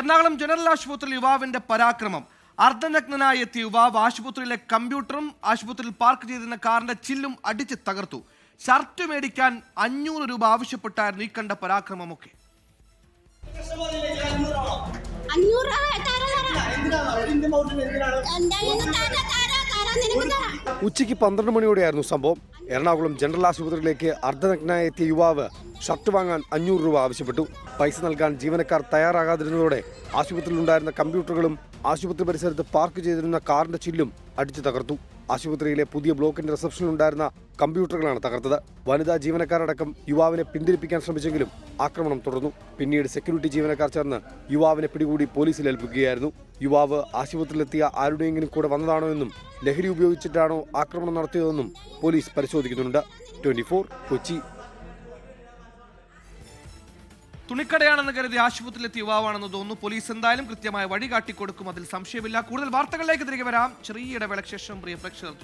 Ernakulam general ആശുപത്രിയിൽ യുവാവിന്റെ പരാക്രമം. അർദ്ധനഗ്നനായി എത്തിയ യുവാവ് ആശുപത്രിയിലെ കമ്പ്യൂട്ടറും ആശുപത്രിയിൽ പാർക്ക് ചെയ്തിരുന്ന കാറിന്റെ ചില്ലും അടിച്ച് തകർത്തു. ഷർട്ട് മേടിക്കാൻ 500 രൂപ ആവശ്യപ്പെട്ടായിരുന്നു ഈ കണ്ട പരാക്രമമൊക്കെ. ഉച്ചയ്ക്ക് 12 മണിയോടെയായിരുന്നു സംഭവം. എറണാകുളം ജനറൽ ആശുപത്രിയിലേക്ക് അർദ്ധനഗ്നായ എത്തിയ യുവാവ് ഷർട്ട് വാങ്ങാൻ 500 രൂപ ആവശ്യപ്പെട്ടു. പൈസ നൽകാൻ ജീവനക്കാർ തയ്യാറാകാതിരുന്നതോടെ ആശുപത്രിയിലുണ്ടായിരുന്ന കമ്പ്യൂട്ടറുകളും ആശുപത്രി പരിസരത്ത് പാർക്ക് ചെയ്തിരുന്ന കാറിന്റെ ചില്ലും അടിച്ചു തകർത്തു. ആശുപത്രിയിലെ പുതിയ ബ്ലോക്കിന്റെ റിസപ്ഷനിലുണ്ടായിരുന്ന കമ്പ്യൂട്ടറുകളാണ് തകർത്തത്. വനിതാ ജീവനക്കാരടക്കം യുവാവിനെ പിന്തിരിപ്പിക്കാൻ ശ്രമിച്ചെങ്കിലും ആക്രമണം തുടർന്നു. പിന്നീട് സെക്യൂരിറ്റി ജീവനക്കാർ ചേർന്ന് യുവാവിനെ പിടികൂടി പോലീസിൽ ഏൽപ്പിക്കുകയായിരുന്നു. യുവാവ് ആശുപത്രിയിലെത്തിയ ആരുടെയെങ്കിലും കൂടെ വന്നതാണോ എന്നും ലഹരി ഉപയോഗിച്ചിട്ടാണോ ആക്രമണം നടത്തിയതെന്നും പോലീസ് പരിശോധിക്കുന്നുണ്ട്. 24 കൊച്ചി. തുണിക്കടയാണെന്ന് കരുതി ആശുപത്രിയിലെത്തിയ യുവാവാണെന്ന് തോന്നുന്നു. പോലീസ് എന്തായാലും കൃത്യമായ വഴി കാട്ടിക്കൊടുക്കും, അതിൽ സംശയമില്ല. കൂടുതൽ വാർത്തകളിലേക്ക് തിരികെ വരാം. ചെറിയ ഇടവേളയ്ക്ക് ശേഷം പ്രിയ പ്രേക്ഷകർ.